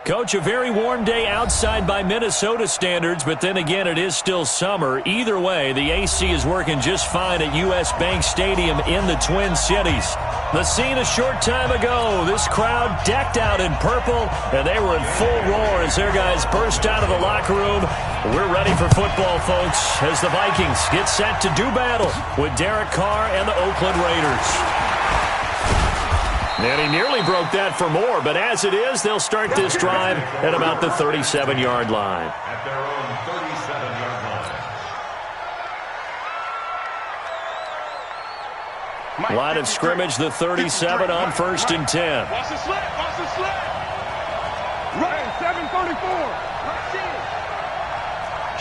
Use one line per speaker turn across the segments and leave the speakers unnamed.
Coach, a very warm day outside by Minnesota standards, but then again, it is still summer. Either way, the AC is working just fine at U.S. Bank Stadium in the Twin Cities. The scene a short time ago, this crowd decked out in purple, and they were in full roar as their guys burst out of the locker room. We're ready for football, folks, as the Vikings get set to do battle with Derek Carr and the Oakland Raiders. And he nearly broke that for more, but as it is, they'll start this drive at about the 37-yard line.
At their own 37-yard line.
Line of scrimmage, the 37 on 1st and 10.
Watch the slip, watch the slip. Right, 734.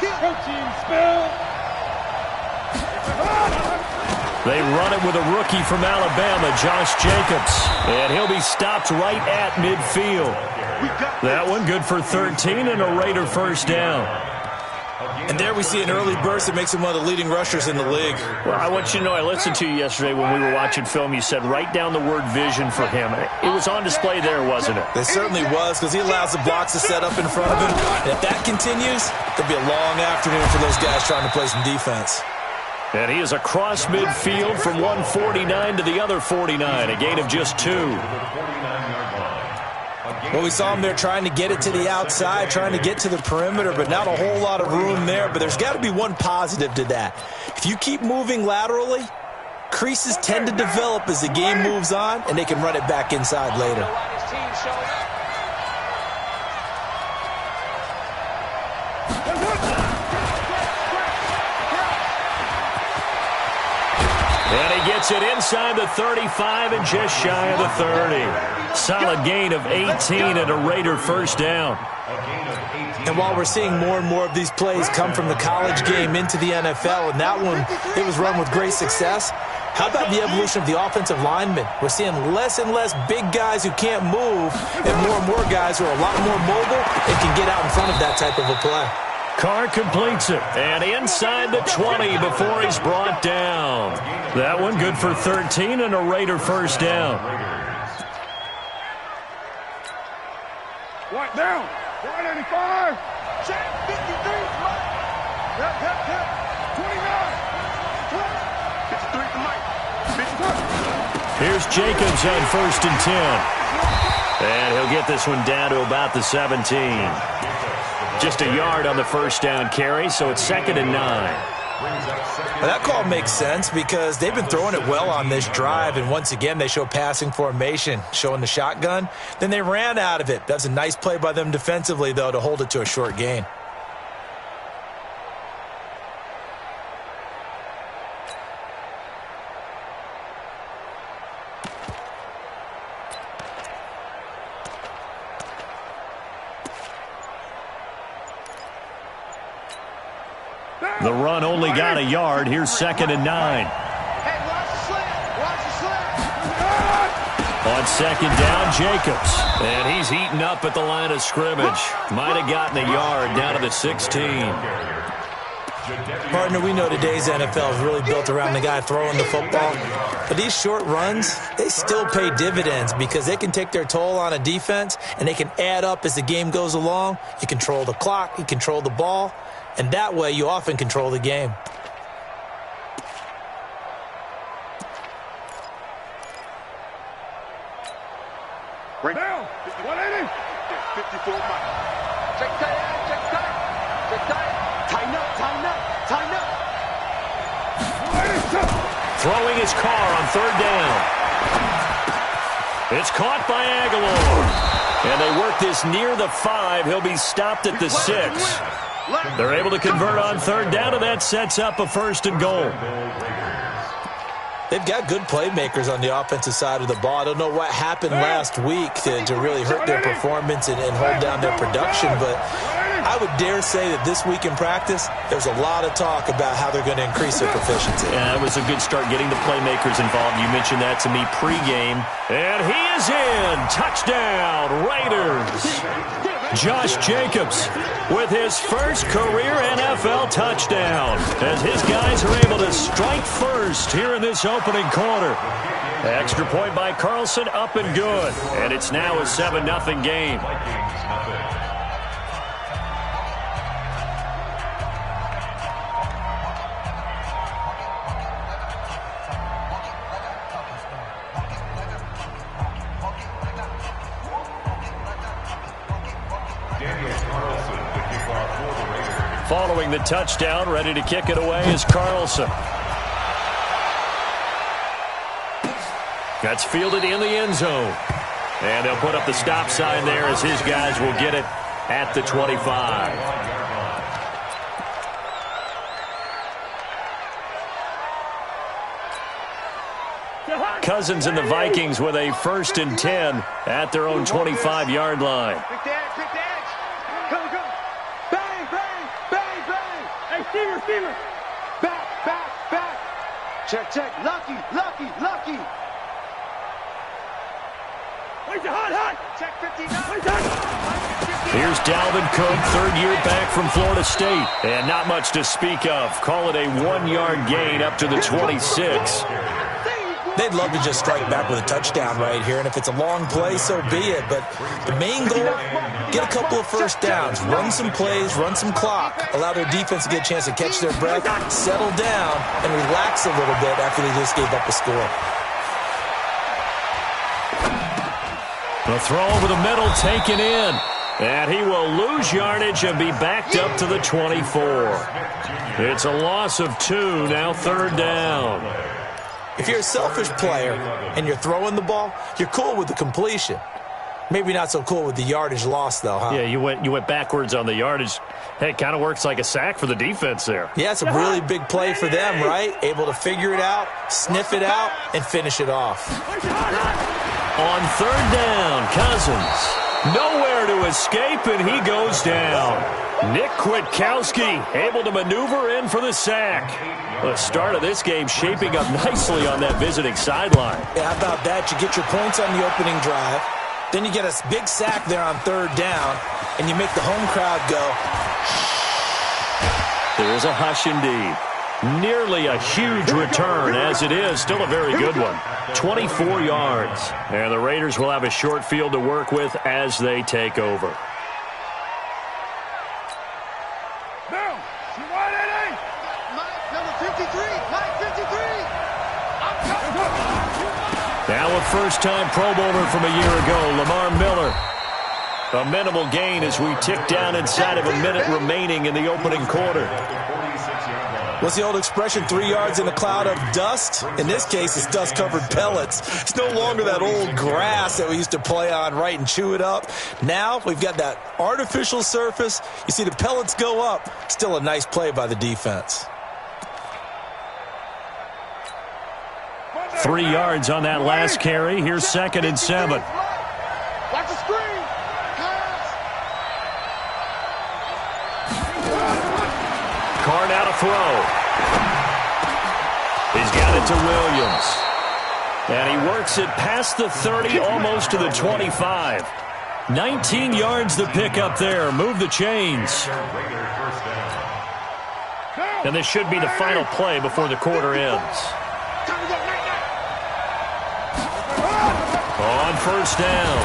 Coaching spell.
They run it with a rookie from Alabama, Josh Jacobs. And he'll be stopped right at midfield. That one good for 13 and a Raider first down.
And there we see an early burst that makes him one of the leading rushers in the league.
Well, I want you to know, I listened to you yesterday when we were watching film. You said write down the word vision for him. It was on display there, wasn't it?
It certainly was, because he allows the blocks to set up in front of him. And if that continues, it'll be a long afternoon for those guys trying to play some defense.
And he is across midfield from 149 to the other 49, a gain of just 2.
Well, we saw him there trying to get it to the outside, trying to get to the perimeter, but not a whole lot of room there. But there's got to be one positive to that. If you keep moving laterally, creases tend to develop as the game moves on, and they can run it back inside later.
And he gets it inside the 35 and just shy of the 30. Solid gain of 18 and a Raider first down.
And while we're seeing more and more of these plays come from the college game into the NFL, and that one, it was run with great success, how about the evolution of the offensive linemen? We're seeing less and less big guys who can't move and more guys who are a lot more mobile and can get out in front of that type of a play.
Carr completes it, and inside the 20 before he's brought down. That one good for 13 and a Raider first down.
White down. 185. Check 53. 29. 53 to Mike. 53.
Here's Jacobs on 1st and 10. And he'll get this one down to about the 17. Just a yard on the first down carry, so it's 2nd and 9.
Now that call makes sense because they've been throwing it well on this drive, and once again they show passing formation, showing the shotgun. Then they ran out of it. That's a nice play by them defensively, though, to hold it to a short gain.
The run only got a yard. Here's 2nd and 9.
Hey, watch the slant. Watch the slant.
On 2nd down, Jacobs. And he's heating up at the line of scrimmage. Might have gotten a yard down to the 16.
Partner, we know today's NFL is really built around the guy throwing the football. But these short runs, they still pay dividends because they can take their toll on a defense, and they can add up as the game goes along. You control the clock, you control the ball, and that way you often control the game.
Bring down. 180. 54 Mike. Check tight. Check tight. Check tight. Tighten up. Tighten up. Tighten up.
Throwing his Carr on 3rd down. It's caught by Aguilar. And they work this near the 5. He'll be stopped at the 6. They're able to convert on 3rd down, and that sets up a 1st and goal.
They've got good playmakers on the offensive side of the ball. I don't know what happened last week to really hurt their performance and hold down their production, but I would dare say that this week in practice, there's a lot of talk about how they're going to increase their proficiency.
Yeah, it was a good start getting the playmakers involved. You mentioned that to me pregame. And he is in. Touchdown, Raiders. Josh Jacobs with his first career NFL touchdown as his guys are able to strike first here in this opening quarter. Extra point by Carlson, up and good. And it's now a 7-0 game. Following the touchdown, ready to kick it away is Carlson. That's fielded in the end zone. And they'll put up the stop sign there as his guys will get it at the 25. Cousins and the Vikings with a 1st and 10 at their own 25-yard line.
Receiver. Back. Check. Lucky. Check 59.
Here's Dalvin Cook, 3rd year back from Florida State. And not much to speak of. Call it a 1-yard gain up to the 26.
They'd love to just strike back with a touchdown right here, and if it's a long play, so be it. But the main goal, get a couple of first downs, run some plays, run some clock, allow their defense to get a chance to catch their breath, settle down, and relax a little bit after they just gave up a score.
The throw over the middle taken in. And he will lose yardage and be backed up to the 24. It's a loss of 2, now 3rd down.
If you're a selfish player and you're throwing the ball, you're cool with the completion. Maybe not so cool with the yardage loss, though, huh?
Yeah, you went backwards on the yardage. Hey, it kind of works like a sack for the defense there.
Yeah, it's a really big play for them, right? Able to figure it out, sniff it out, and finish it off.
On 3rd down, Cousins. Nowhere to escape, and he goes down. Nick Kwiatkowski able to maneuver in for the sack. The start of this game shaping up nicely on that visiting sideline.
Yeah, how about that? You get your points on the opening drive. Then you get a big sack there on 3rd down, and you make the home crowd go.
There is a hush indeed. Nearly a huge return as it is. Still a very good one. 24 yards. And the Raiders will have a short field to work with as they take over. Now a first-time Pro Bowler from a year ago, Lamar Miller. A minimal gain as we tick down inside of a minute remaining in the opening quarter.
What's the old expression, 3 yards in a cloud of dust? In this case, it's dust-covered pellets. It's no longer that old grass that we used to play on, right, and chew it up. Now we've got that artificial surface. You see the pellets go up. Still a nice play by the defense.
3 yards on that last carry. Here's 2nd and 7.
Watch the screen.
Carr now to throw. He's got it to Williams. And he works it past the 30, almost to the 25. 19 yards to pick up there. Move the chains. And this should be the final play before the quarter ends. On 1st down,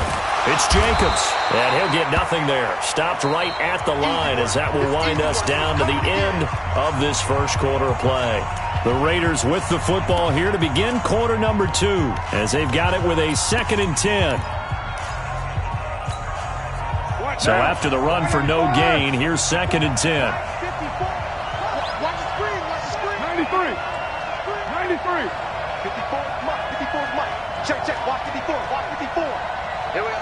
it's Jacobs, and he'll get nothing there. Stopped right at the line as that will wind us down to the end of this first quarter of play. The Raiders with the football here to begin quarter number 2 as they've got it with a 2nd and 10. So after the run for no gain, here's 2nd and 10.
93. 54 is Mike. Check. Watch 54. Here we go.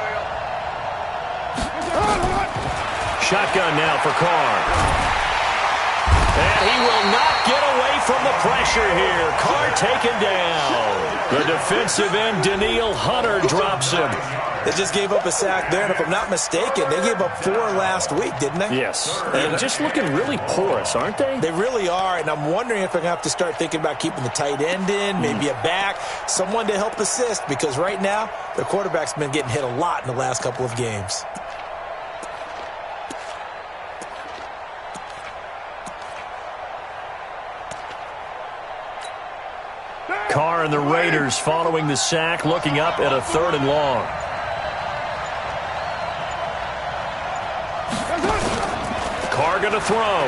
Shotgun now for Carr. And he will not get away from the pressure here. Carr taken down. The defensive end, Danielle Hunter, drops him.
They just gave up a sack there, and if I'm not mistaken, they gave up 4 last week, didn't they?
Yes. And just looking really porous, aren't they?
They really are, and I'm wondering if they're going to have to start thinking about keeping the tight end in, maybe a back, someone to help assist, because right now, their quarterback's been getting hit a lot in the last couple of games.
Carr and the Raiders following the sack, looking up at a 3rd and long. Carr going to throw.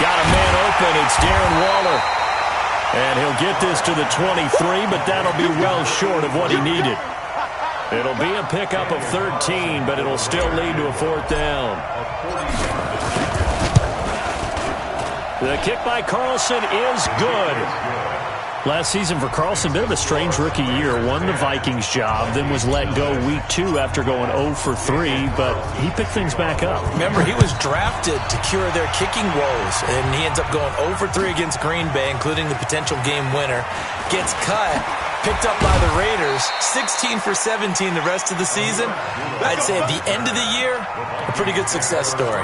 Got a man open. It's Darren Waller. And he'll get this to the 23, but that'll be well short of what he needed. It'll be a pickup of 13, but it'll still lead to a 4th down. The kick by Carlson is good. Last season for Carlson, bit of a strange rookie year. Won the Vikings job, then was let go week 2 after going 0 for 3, but he picked things back up.
Remember, he was drafted to cure their kicking woes, and he ends up going 0 for 3 against Green Bay, including the potential game winner. Gets cut, picked up by the Raiders, 16 for 17 the rest of the season. I'd say at the end of the year, a pretty good success story.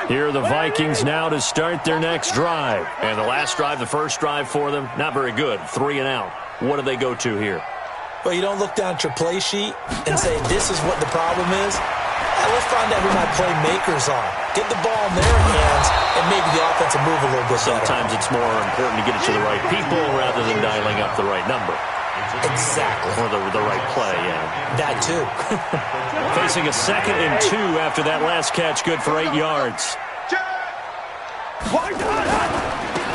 Here are the Vikings now to start their next drive. And the last drive, the first drive for them, not very good. 3 and out. What do they go to here?
Well, you don't look down at your play sheet and say, this is what the problem is. Let's find out who my playmakers are. Get the ball in their hands, and maybe the offense will move a little bit better.
Sometimes it's more important to get it to the right people rather than dialing up the right number.
Exactly.
Or the right play, yeah.
That too.
Facing a 2nd and 2 after that last catch, good for 8 yards.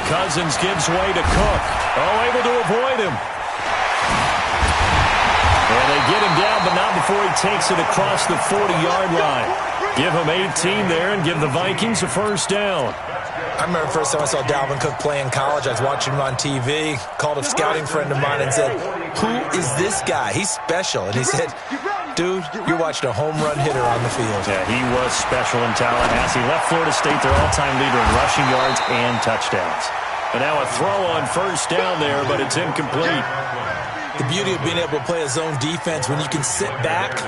Cousins gives way to Cook. Oh, able to avoid him. And they get him down, but not before he takes it across the 40-yard line. Give him 18 there and give the Vikings a 1st down.
I remember the first time I saw Dalvin Cook play in college. I was watching him on TV, called a scouting friend of mine and said, who is this guy? He's special. And he said, dude, you're watching a home run hitter on the field.
Yeah, he was special in Tallahassee. Left Florida State their all-time leader in rushing yards and touchdowns. And now a throw on 1st down there, but it's incomplete.
The beauty of being able to play a zone defense when you can sit back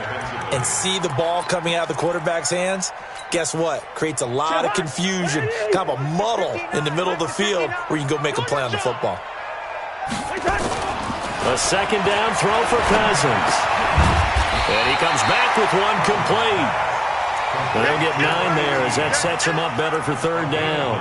and see the ball coming out of the quarterback's hands, guess what? Creates a lot of confusion, kind of a muddle in the middle of the field where you can go make a play on the football.
A 2nd down throw for Cousins. And he comes back with one complete. But they'll get 9 there as that sets him up better for 3rd down.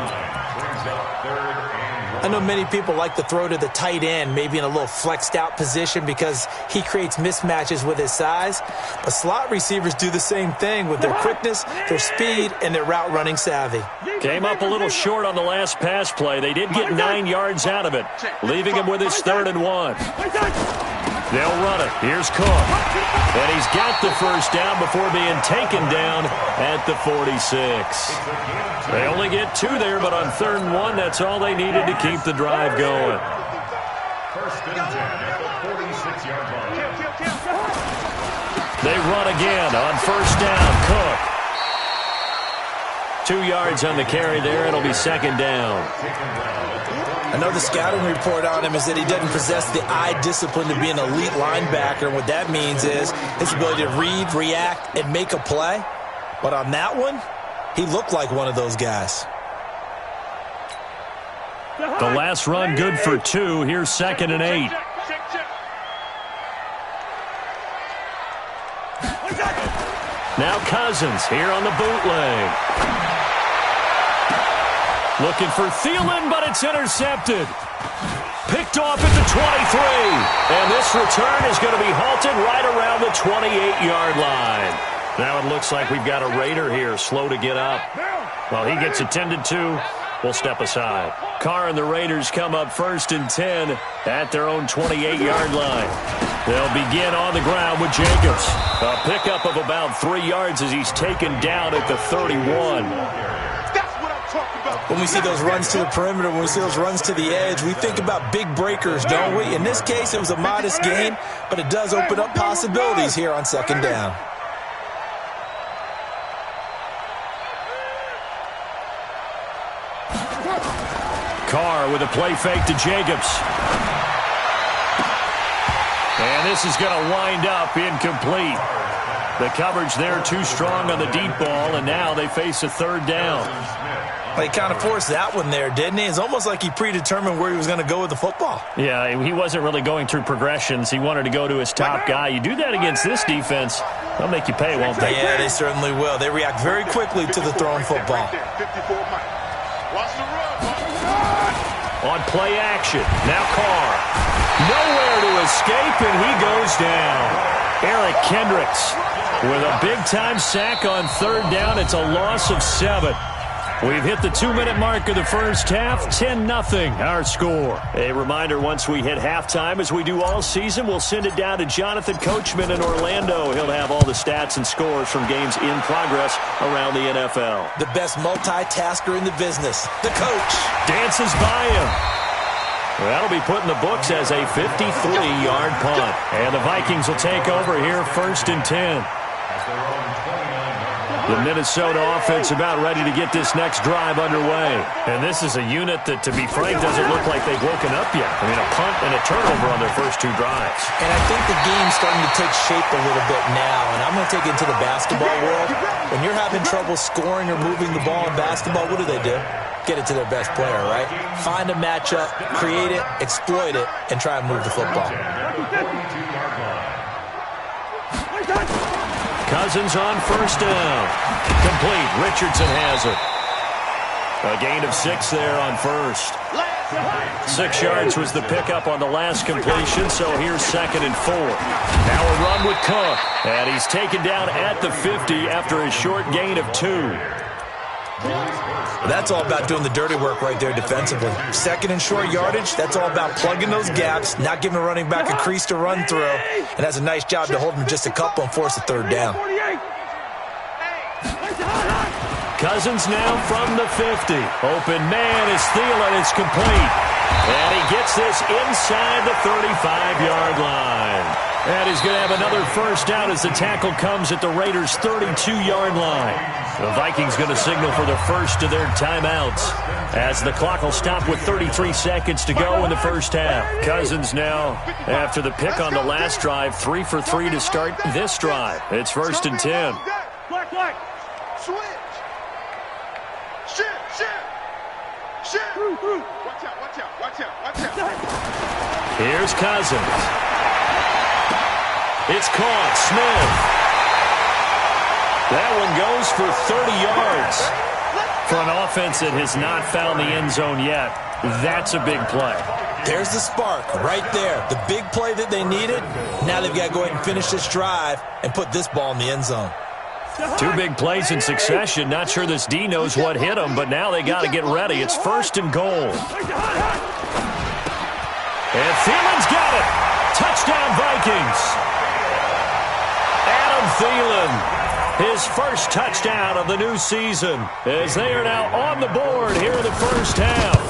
I know many people like to throw to the tight end, maybe in a little flexed out position because he creates mismatches with his size. But slot receivers do the same thing with their quickness, their speed, and their route running savvy.
Came up a little short on the last pass play. They did get 9 yards out of it, leaving him with his 3rd and 1. They'll run it. Here's Cook. And he's got the 1st down before being taken down at the 46. They only get 2 there, but on 3rd and 1, that's all they needed to keep the drive going.
1st and 10 at the 46-yard line.
They run again on 1st down. Cook. 2 yards on the carry there. It'll be 2nd down.
I know the scouting report on him is that he doesn't possess the eye discipline to be an elite linebacker. And what that means is his ability to read, react, and make a play. But on that one, he looked like one of those guys.
The last run good for 2. Here's 2nd and 8. Now Cousins here on the bootleg. Looking for Thielen, but it's intercepted. Picked off at the 23. And this return is going to be halted right around the 28-yard line. Now it looks like we've got a Raider here, slow to get up. While he gets attended to, we'll step aside. Carr and the Raiders come up 1st and 10 at their own 28-yard line. They'll begin on the ground with Jacobs. A pickup of about 3 yards as he's taken down at the 31.
When we see those runs to the perimeter, when we see those runs to the edge, we think about big breakers, don't we? In this case, it was a modest gain, but it does open up possibilities here on 2nd down.
Carr with a play fake to Jacobs. And this is going to wind up incomplete. The coverage there too strong on the deep ball, and now they face a third down.
Well, he kind of forced that one there, didn't he? It's almost like he predetermined where he was going to go with the football.
Yeah, he wasn't really going through progressions. He wanted to go to his top guy. You do that against this defense, they'll make you pay, won't they?
Yeah, they certainly will. They react very quickly to the thrown football.
On play action, now Carr. Nowhere to escape, and he goes down. Eric Kendricks with a big-time sack on third down. It's a loss of 7. We've hit the 2-minute mark of the first half. 10-0 our score. A reminder, once we hit halftime, as we do all season, we'll send it down to Jonathan Coachman in Orlando. He'll have all the stats and scores from games in progress around the NFL.
The best multitasker in the business, the coach.
Dances by him. That'll be put in the books as a 53-yard punt. And the Vikings will take over here, 1st and 10. The Minnesota offense about ready to get this next drive underway. And this is a unit that, to be frank, doesn't look like they've woken up yet. I mean, a punt and a turnover on their first 2 drives.
And I think the game's starting to take shape a little bit now. And I'm going to take it into the basketball world. When you're having trouble scoring or moving the ball in basketball, what do? Get it to their best player, right? Find a matchup, create it, exploit it, and try and move the football.
Cousins on first down. Complete. Richardson has it. A gain of 6 there on first. 6 yards was the pickup on the last completion, so here's 2nd and 4. Now a run with Cook. And he's taken down at the 50 after a short gain of 2.
That's all about doing the dirty work right there defensively. 2nd and short yardage, that's all about plugging those gaps, not giving a running back a crease to run through, and that's a nice job to hold him just a couple and force a third down.
Cousins now from the 50. Open man is Thielen. It's complete. And he gets this inside the 35-yard line. And he's going to have another first down as the tackle comes at the Raiders' 32-yard line. The Vikings going to signal for the first of their timeouts as the clock will stop with 33 seconds to go in the first half. Cousins now, after the pick on the last drive, 3 for 3 to start this drive. It's 1st and 10.
Switch. Shift. Watch out.
Here's Cousins. It's caught. Smith. That one goes for 30 yards. For an offense that has not found the end zone yet, that's a big play.
There's the spark right there. The big play that they needed. Now they've got to go ahead and finish this drive and put this ball in the end zone.
2 big plays in succession. Not sure this D knows what hit him, but now they got to get ready. It's 1st and goal. And Thielen's got it. Touchdown, Vikings. Adam Thielen, his first touchdown of the new season, as they are now on the board here in the first half.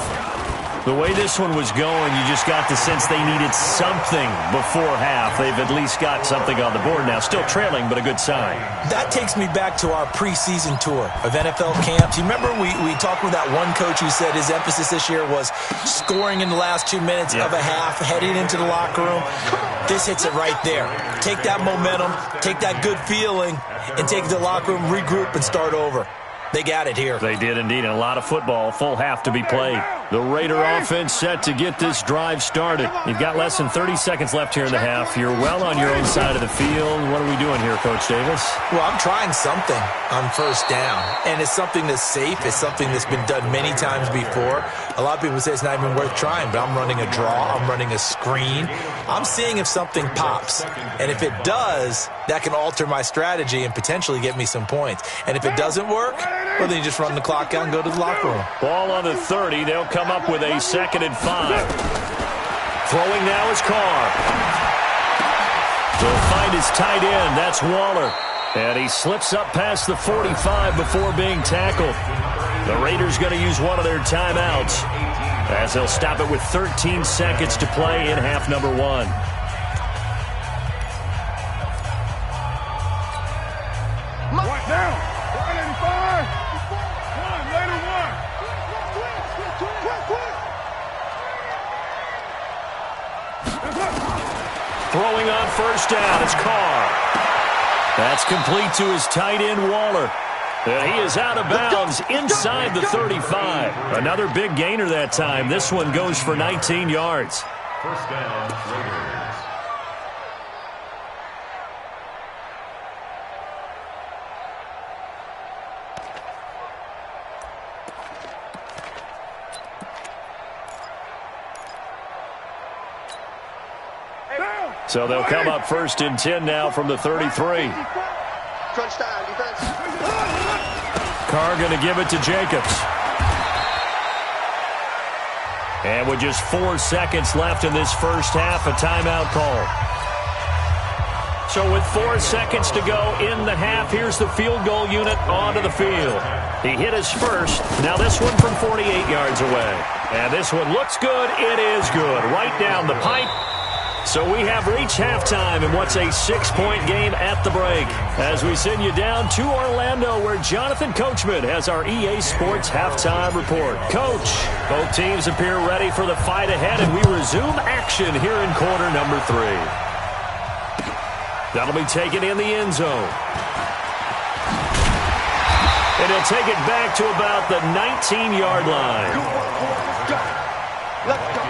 The way this one was going, you just got the sense they needed something before half. They've at least got something on the board now. Still trailing, but a good sign.
That takes me back to our preseason tour of NFL camps. You remember we talked with that one coach who said his emphasis this year was scoring in the last 2 minutes of a half, heading into the locker room. This hits it right there. Take that momentum, take that good feeling, and take it to the locker room, regroup, and start over. They got it here.
They did indeed. And a lot of football, full half to be played. The Raider offense set to get this drive started. You've got less than 30 seconds left here in the half. You're well on your own side of the field. What are we doing here, Coach Davis?
Well, I'm trying something on first down. And it's something that's safe. It's something that's been done many times before. A lot of people say it's not even worth trying, but I'm running a draw. I'm running a screen. I'm seeing if something pops. And if it does, that can alter my strategy and potentially get me some points. And if it doesn't work, well, then you just run the clock out and go to the locker room.
Ball on the 30. They'll come up with a 2nd and 5. Throwing now is Carr. They'll find his tight end. That's Waller. And he slips up past the 45 before being tackled. The Raiders going to use one of their timeouts as they'll stop it with 13 seconds to play in half number 1.
Right now. 185. Later 1.
Throwing on first down, it's Carr. That's complete to his tight end, Waller. And he is out of bounds inside the 35. Another big gainer that time. This one goes for 19 yards.
First down, Raiders.
So they'll come up first and 10 now from the 33.
Crunch time, defense.
Carr going to give it to Jacobs. And with just 4 seconds left in this first half, a timeout call. So with 4 seconds to go in the half, here's the field goal unit onto the field. He hit his first. Now this one from 48 yards away. And this one looks good. It is good. Right down the pipe. So we have reached halftime in what's a 6-point game at the break. As we send you down to Orlando, where Jonathan Coachman has our EA Sports halftime report. Coach, both teams appear ready for the fight ahead, and we resume action here in quarter number 3. That'll be taken in the end zone. And he'll take it back to about the 19-yard line.
Let's go.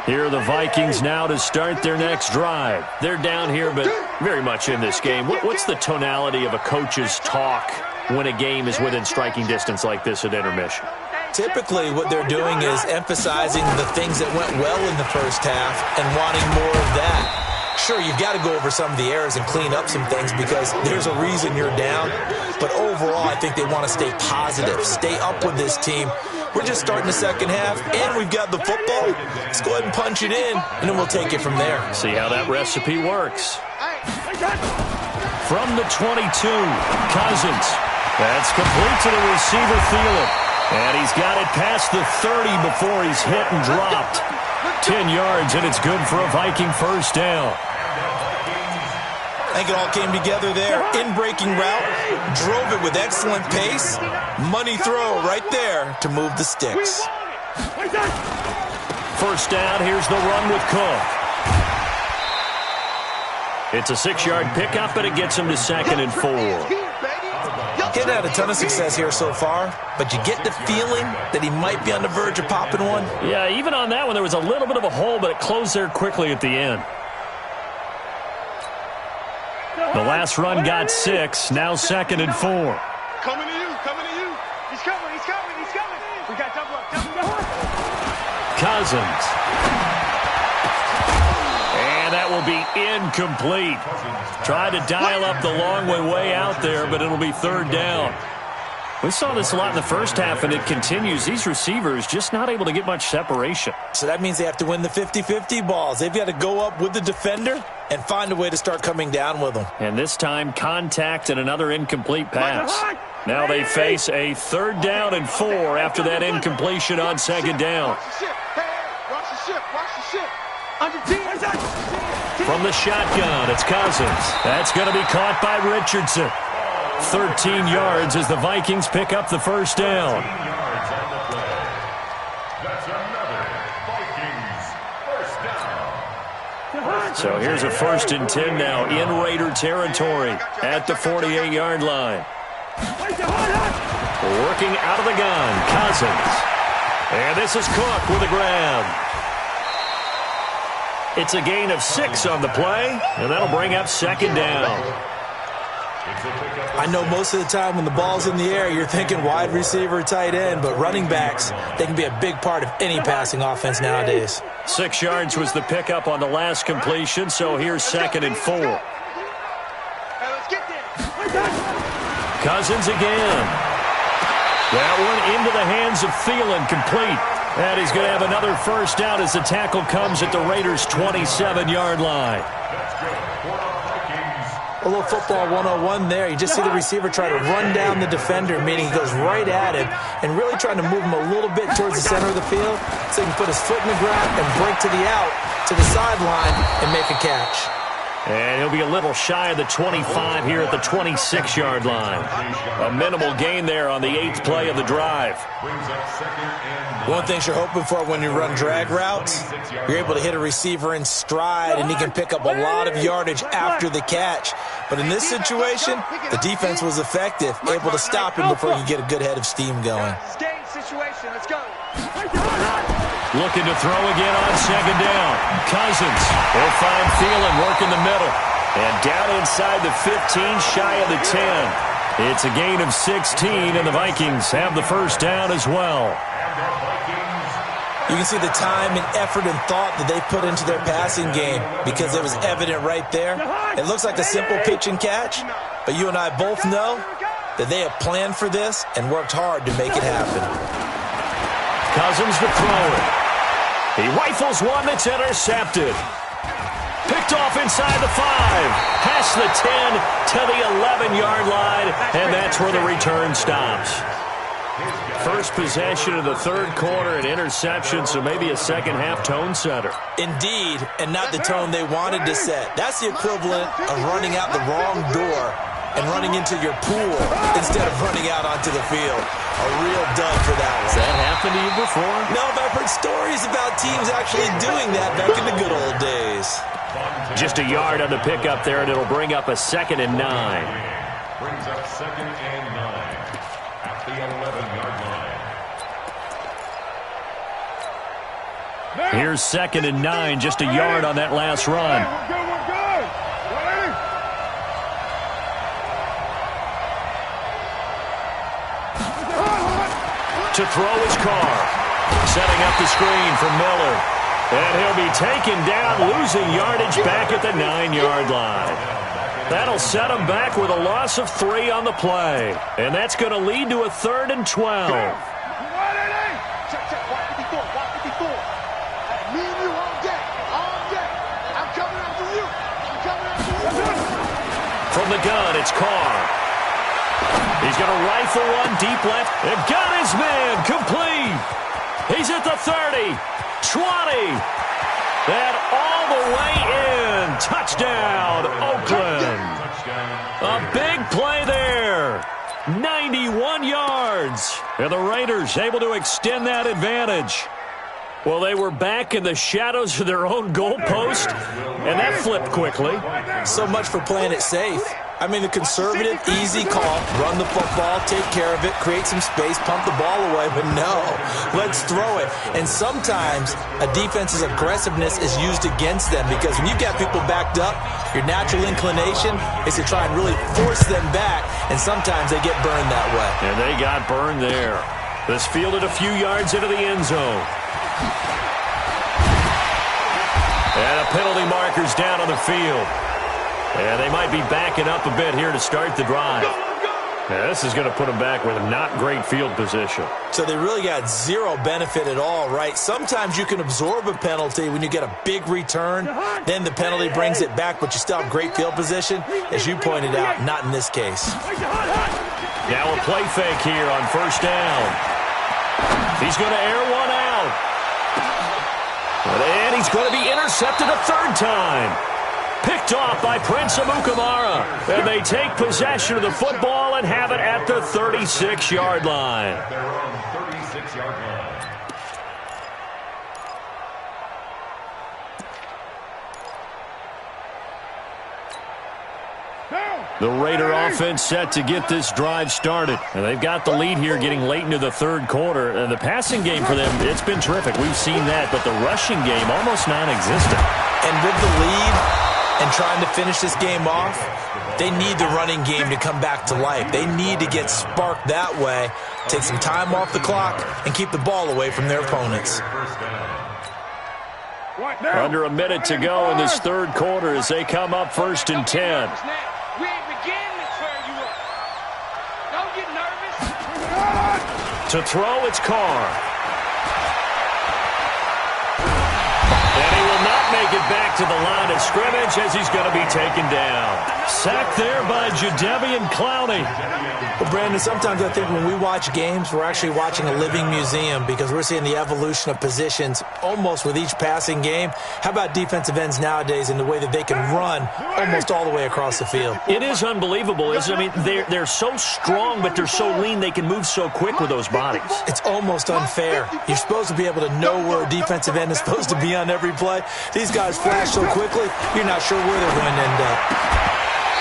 Here are the Vikings now to start their next drive. They're down here, but very much in this game. What's the tonality of a coach's talk when a game is within striking distance like this at intermission?
Typically, what they're doing is emphasizing the things that went well in the first half and wanting more of that. Sure, you've got to go over some of the errors and clean up some things because there's a reason you're down. But overall, I think they want to stay positive, stay up with this team. We're just starting the second half, and we've got the football. Let's go ahead and punch it in, and then we'll take it from there.
See how that recipe works. From the 22, Cousins. That's complete to the receiver, Thielen. And he's got it past the 30 before he's hit and dropped. 10 yards, and it's good for a Viking first down.
I think it all came together there. In-breaking route, drove it with excellent pace. Money throw right there to move the sticks.
First down, here's the run with Cook. It's a 6-yard pickup, and it gets him to 2nd and 4.
He's had a ton of success here so far, but you get the feeling that he might be on the verge of popping one.
Yeah, even on that one, there was a little bit of a hole, but it closed there quickly at the end. The last run got 6, now 2nd and 4.
Coming to you, coming to you. He's coming, he's coming, he's coming. We got double up, double up.
Cousins. And that will be incomplete. Tried to dial up the long way out there, but it'll be 3rd down. We saw this a lot in the first half, and it continues. These receivers just not able to get much separation.
So that means they have to win the 50-50 balls. They've got to go up with the defender and find a way to start coming down with them.
And this time, contact and another incomplete pass. Now they face a 3rd down and 4 after that incompletion on 2nd down.
Watch the ship, watch the ship.
From the shotgun, it's Cousins. That's going to be caught by Richardson. 13 yards as the Vikings pick up the first down.
Yards on the play. That's another Vikings first down.
So here's a 1st and 10 now in Raider territory at the 48-yard line. Working out of the gun, Cousins. And this is Cook with a grab. It's a gain of 6 on the play, and that'll bring up 2nd down.
I know most of the time when the ball's in the air, you're thinking wide receiver, tight end, but running backs, they can be a big part of any passing offense nowadays.
6 yards was the pickup on the last completion, so here's 2nd and 4. Cousins again. That one into the hands of Thielen, complete. And he's going to have another first down as the tackle comes at the Raiders' 27-yard line.
A little football 101 there. You just see the receiver try to run down the defender, meaning he goes right at him and really trying to move him a little bit towards the center of the field so he can put his foot in the ground and break to the out, to the sideline, and make a catch.
And he'll be a little shy of the 25 here at the 26-yard line. A minimal gain there on the 8th play of the drive.
One thing you're hoping for when you run drag routes, you're able to hit a receiver in stride, and he can pick up a lot of yardage after the catch. But in this situation, the defense was effective, able to stop him before you get a good head of steam going.
Let's go.
Looking to throw again on second down. Cousins will find Thielen working the middle. And down inside the 15, shy of the 10. It's a gain of 16, and the Vikings have the first down as well.
You can see the time and effort and thought that they put into their passing game because it was evident right there. It looks like a simple pitch and catch, but you and I both know that they have planned for this and worked hard to make it happen.
Cousins to throw it. He rifles one that's intercepted. Picked off inside the 5. Past the 10 to the 11-yard line, and that's where the return stops. First possession of the third quarter, an interception, so maybe a second-half tone setter.
Indeed, and not the tone they wanted to set. That's the equivalent of running out the wrong door and running into your pool instead of running out onto the field. A real dud for that one.
Has that happened to you before?
No, but I've heard stories about teams actually doing that back in the good old days.
Just a yard on the pickup there, and it'll bring up a 2nd and 9.
Brings up 2nd and 9 at the 11-yard line.
Here's 2nd and 9, just a yard on that last run.
We're good.
To throw his car. Setting up the screen for Miller. And he'll be taken down, losing yardage back at the 9-yard line. That'll set him back with a loss of 3 on the play. And that's going to lead to a 3rd and 12.
Check, 154. Me and you all day. I'm coming after you.
From the gun, it's Carr. He's going to rifle one deep left. And got his man complete. He's at the 30, 20. And all the way in. Touchdown, Oakland. A big play there. 91 yards. And the Raiders able to extend that advantage. Well, they were back in the shadows of their own goalpost, and that flipped quickly.
So much for playing it safe. I mean, the conservative, easy call, run the football, take care of it, create some space, pump the ball away, but no, let's throw it. And sometimes a defense's aggressiveness is used against them because when you've got people backed up, your natural inclination is to try and really force them back, and sometimes they get burned that way.
And they got burned there. This fielded a few yards into the end zone. And a penalty marker's down on the field. And they might be backing up a bit here to start the drive. Now, this is going to put them back with a not great field position.
So they really got zero benefit at all, right? Sometimes you can absorb a penalty when you get a big return. Then the penalty brings it back, but you still have great field position. As you pointed out, not in this case.
Now a play fake here on first down. He's going to air one out. And he's going to be intercepted a 3rd time. Picked off by Prince Amukamara. And they take possession of the football and have it at the 36-yard line.
Their own 36-yard line.
The Raider offense set to get this drive started. And they've got the lead here getting late into the 3rd quarter. And the passing game for them, it's been terrific. We've seen that, but the rushing game almost non-existent.
And with the lead and trying to finish this game off, they need the running game to come back to life. They need to get sparked that way, take some time off the clock, and keep the ball away from their opponents.
Under a minute to go in this 3rd quarter as they come up 1st and 10.
We ain't beginning to turn you up. Don't get nervous.
To throw, it's Carr. And he will not make it back to the line of scrimmage as he's going to be taken down. Sacked there by Jadeveon Clowney.
Well, Brandon, sometimes I think when we watch games, we're actually watching a living museum because we're seeing the evolution of positions almost with each passing game. How about defensive ends nowadays and the way that they can run almost all the way across the field?
It is unbelievable, isn't it? I mean, they're so strong, but they're so lean they can move so quick with those bodies.
It's almost unfair. You're supposed to be able to know where a defensive end is supposed to be on every play. These guys flash so quickly, you're not sure where they're going to end up.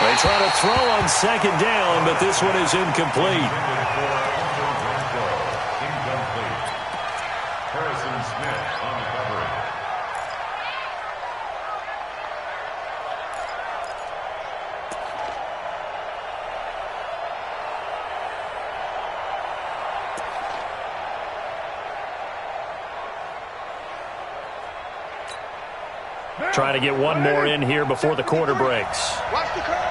They try to throw on second down, but this one is incomplete. Trying to get one more in here before the quarter breaks.
Watch the curve.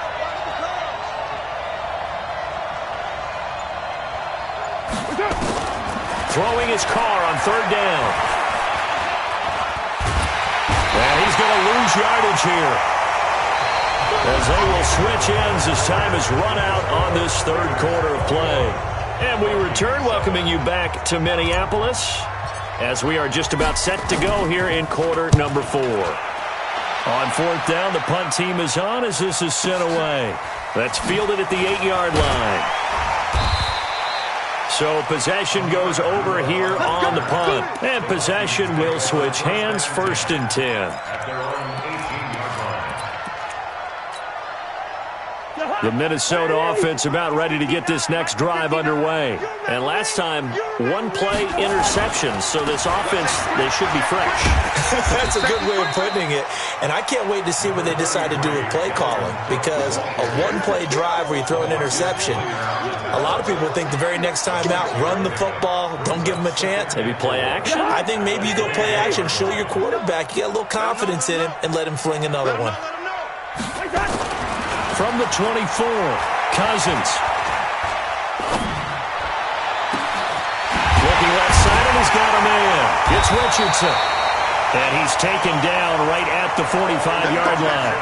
Throwing his car on third down. And he's going to lose yardage here, as they will switch ends as time has run out on this third quarter of play. And we return, welcoming you back to Minneapolis as we are just about set to go here in quarter number 4. On fourth down, the punt team is on as this is sent away. That's fielded at the 8-yard line. So possession goes over here on the punt. And possession will switch hands, 1st and 10. The Minnesota offense about ready to get this next drive underway. And last time, one play interception. So this offense, they should be fresh.
That's a good way of putting it. And I can't wait to see what they decide to do with play calling. Because a one-play drive where you throw an interception, a lot of people think the very next time out, run the football, don't give them a chance.
Maybe play action?
I think maybe you go play action, show your quarterback you got a little confidence in him, and let him fling another one.
From the 24, Cousins. Looking left side, and he's got a man. It's Richardson. And he's taken down right at the 45-yard line.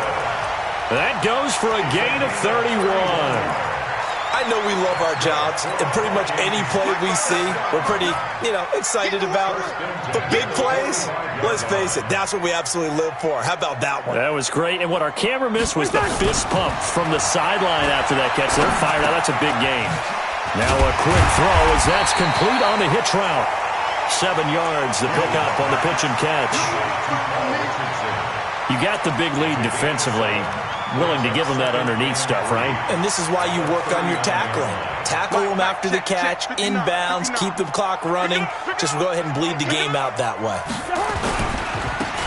That goes for a gain of 31.
I know we love our jobs, and pretty much any play we see, we're pretty, excited about. But big plays, let's face it, that's what we absolutely live for. How about that one?
That was great, and what our camera missed was the fist pump from the sideline after that catch. They're fired out. That's a big gain. Now a quick throw as that's complete on the hitch route. 7 yards, the pickup on the pitch and catch. You got the big lead defensively. Willing to give them that underneath stuff, right?
And this is why you work on your tackling. Tackle them after the catch, inbounds, keep the clock running. Just go ahead and bleed the game out that way.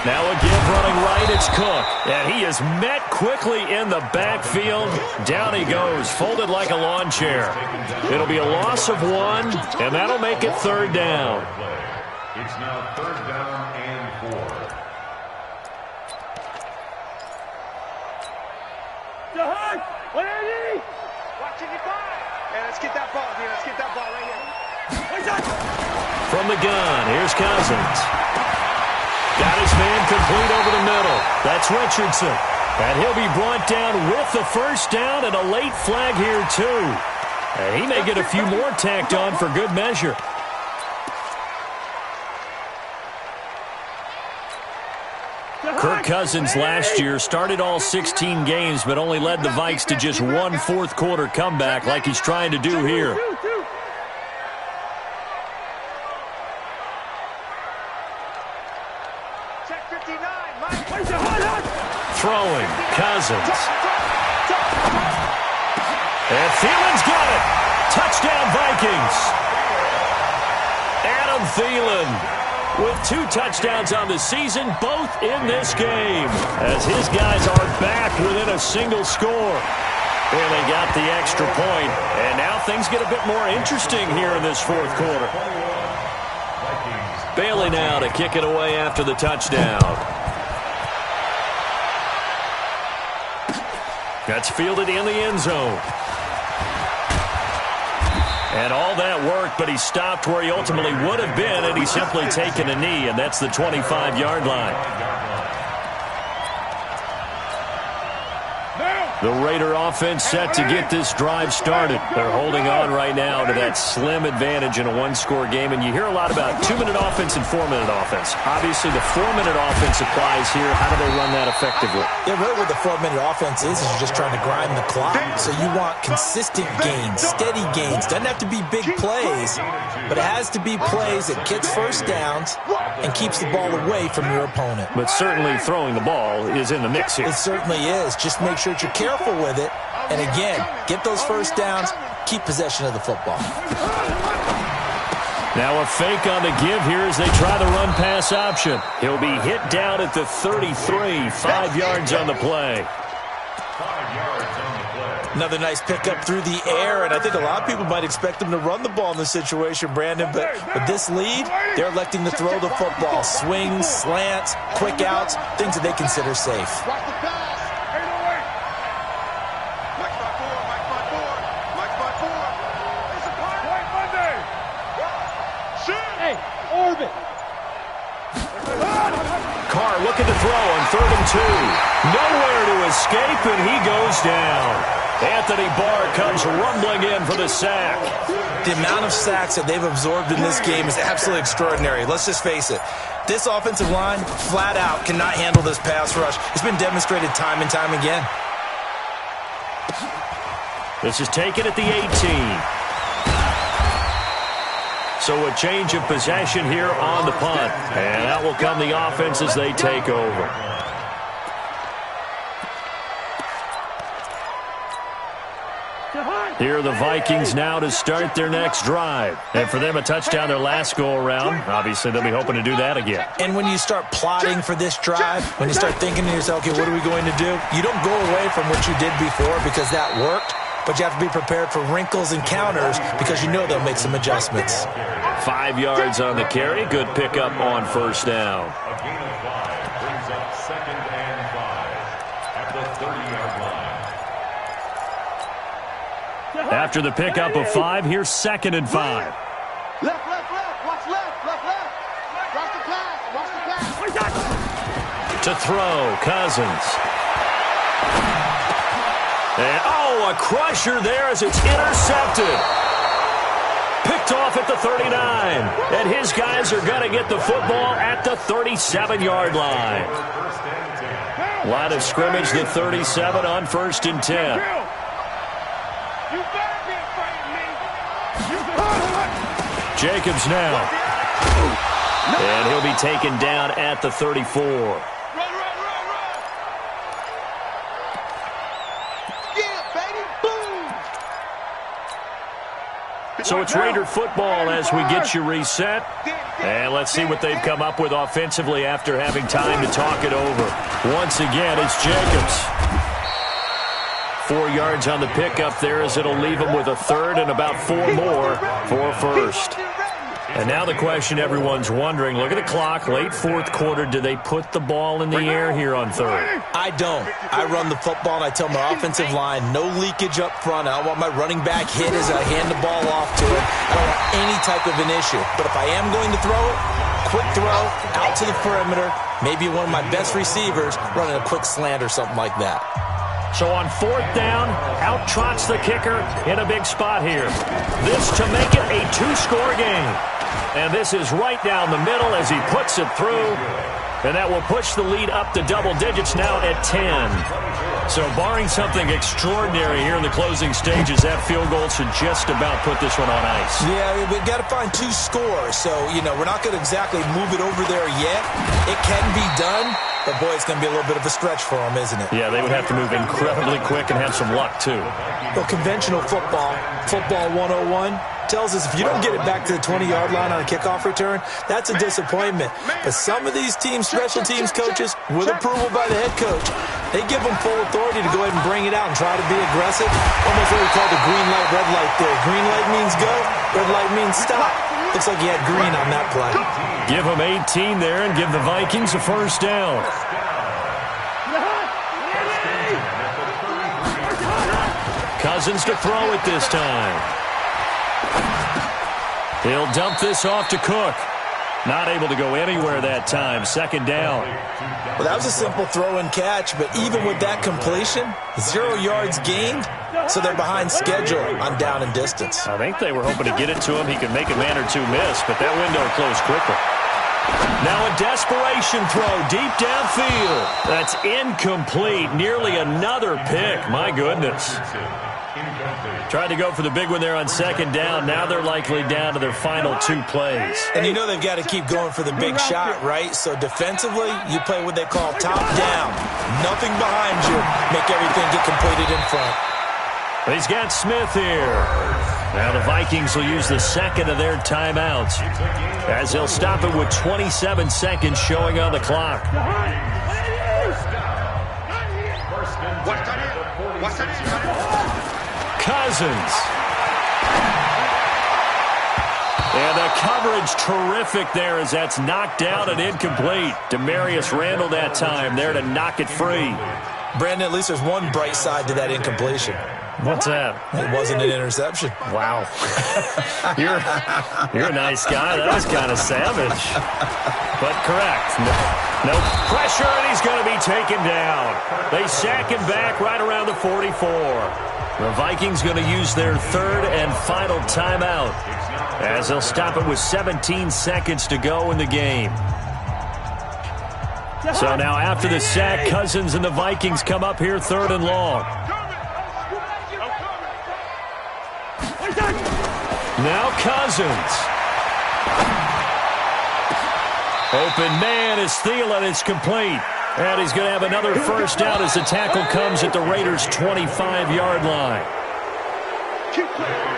Now a give running right, it's Cook. And he is met quickly in the backfield. Down he goes, folded like a lawn chair. It'll be a loss of 1, and that'll make it 3rd down.
It's now 3rd down and 4.
Watching it by. Yeah, let's get that ball here. Let's get that ball right here.
From the gun, here's Cousins. Got his man complete over the middle. That's Richardson. And he'll be brought down with the 1st down and a late flag here, too. And he may get a few more tacked on for good measure. Kirk Cousins last year started all 16 games, but only led the Vikes to just 1 fourth-quarter comeback like he's trying to do here. Throwing, Cousins. And Thielen's got it. Touchdown, Vikings. Adam Thielen with 2 touchdowns on the season, both in this game, as his guys are back within a single score. And they got the extra point, and now things get a bit more interesting here in this 4th quarter. Bailey now to kick it away after the touchdown. That's fielded in the end zone. And all that work, but he stopped where he ultimately would have been, and he's simply taken a knee, and that's the 25-yard line. The Raider offense set to get this drive started. They're holding on right now to that slim advantage in a one-score game. And you hear a lot about 2-minute offense and 4-minute offense. Obviously, the 4-minute offense applies here. How do they run that effectively?
Yeah, really what the 4-minute offense is you're just trying to grind the clock. So you want consistent gains, steady gains. Doesn't have to be big plays, but it has to be plays that gets first downs and keeps the ball away from your opponent.
But certainly throwing the ball is in the mix here.
It certainly is. Just make sure that you're careful with it. And again, get those first downs, keep possession of the football.
Now a fake on the give here as they try the run-pass option. He'll be hit down at the 33, 5 yards on the play.
Another nice pickup through the air, and I think a lot of people might expect them to run the ball in this situation, Brandon, but with this lead, they're electing to throw the football. Swings, slants, quick outs, things that they consider safe.
Carr looking to throw on 3rd and 2. Nowhere to escape, and he goes down. Anthony Barr comes rumbling in for the sack.
The amount of sacks that they've absorbed in this game is absolutely extraordinary. Let's just face it. This offensive line, flat out, cannot handle this pass rush. It's been demonstrated time and time again.
This is taken at the 18. So a change of possession here on the punt. And out will come the offense as they take over. Here are the Vikings now to start their next drive. And for them, a touchdown their last go-around. Obviously, they'll be hoping to do that again.
And when you start plotting for this drive, when you start thinking to yourself, okay, what are we going to do? You don't go away from what you did before because that worked. But you have to be prepared for wrinkles and counters because you know they'll make some adjustments.
5 yards on the carry. Good pickup on first down.
A gain of 5 brings up 2nd and 5 at the 30-yard line.
After the pickup of 5, here's 2nd and 5.
Left. Watch left. Watch the pass.
To throw, Cousins. And, a crusher there as it's intercepted. Picked off at the 39. And his guys are going to get the football at the 37-yard line. Line of scrimmage, the 37 on 1st and 10. Jacobs now. And he'll be taken down at the 34. So it's Raider football as we get you reset. And let's see what they've come up with offensively after having time to talk it over. Once again, it's Jacobs. 4 yards on the pickup there as it'll leave him with a 3rd and about 4 more for a 1st. And now the question everyone's wondering, look at the clock, late 4th quarter, do they put the ball in the air here on 3rd?
I don't. I run the football and I tell my offensive line, no leakage up front. I don't want my running back hit as I hand the ball off to him. I don't want any type of an issue. But if I am going to throw it, quick throw, out to the perimeter, maybe one of my best receivers running a quick slant or something like that.
So on 4th down, out trots the kicker in a big spot here. This to make it a 2-score game. And this is right down the middle as he puts it through. And that will push the lead up to double digits now at 10. So barring something extraordinary here in the closing stages, that field goal should just about put this one on ice.
Yeah, we've got to find 2 scores. So, we're not going to exactly move it over there yet. It can be done. But, boy, it's going to be a little bit of a stretch for them, isn't it?
Yeah, they would have to move incredibly quick and have some luck, too.
Well, conventional football 101, tells us if you don't get it back to the 20-yard line on a kickoff return, that's a disappointment. But some of these teams, special teams coaches, with approval by the head coach, they give them full authority to go ahead and bring it out and try to be aggressive. Almost what we call the green light, red light theory. Green light means go, red light means stop. Looks like he had green on that play.
Give him 18 there and give the Vikings a 1st down. Cousins to throw it this time. He'll dump this off to Cook. Not able to go anywhere that time. Second down.
Well, that was a simple throw and catch, but even with that completion, 0 yards gained, so they're behind schedule on down and distance.
I think they were hoping to get it to him. He could make a man or two miss, but that window closed quickly. Now a desperation throw deep downfield. That's incomplete. Nearly another pick. My goodness. Tried to go for the big one there on second down. Now they're likely down to their final 2 plays.
And you know they've got to keep going for the big shot, right? So defensively, you play what they call top down. Nothing behind you. Make everything get completed in front.
He's got Smith here. Now the Vikings will use the second of their timeouts as they'll stop it with 27 seconds showing on the clock. Cousins. And the coverage terrific there as that's knocked down and incomplete. Demarius Randall that time there to knock it free.
Brandon, at least there's one bright side to that incompletion.
What's that?
It wasn't an interception.
Wow. You're a nice guy. That was kind of savage. But correct. No pressure, and he's going to be taken down. They sack him back right around the 44. The Vikings going to use their third and final timeout as they'll stop it with 17 seconds to go in the game. So now after the sack, Cousins and the Vikings come up here third and long. Now Cousins. Open man is Thielen. It's complete. And he's going to have another first down as the tackle comes at the Raiders' 25-yard line.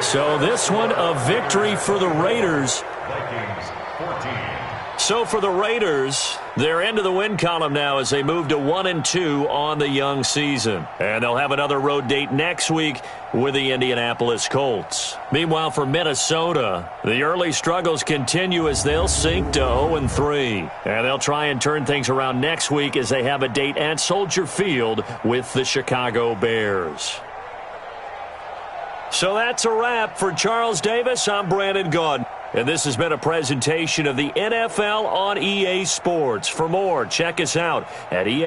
So this one, a victory for the Raiders. So for the Raiders, they're into the win column now as they move to 1-2 on the young season. And they'll have another road date next week with the Indianapolis Colts. Meanwhile, for Minnesota, the early struggles continue as they'll sink to 0-3. And they'll try and turn things around next week as they have a date at Soldier Field with the Chicago Bears. So that's a wrap. For Charles Davis, I'm Brandon Gaudin. And this has been a presentation of the NFL on EA Sports. For more, check us out at EA.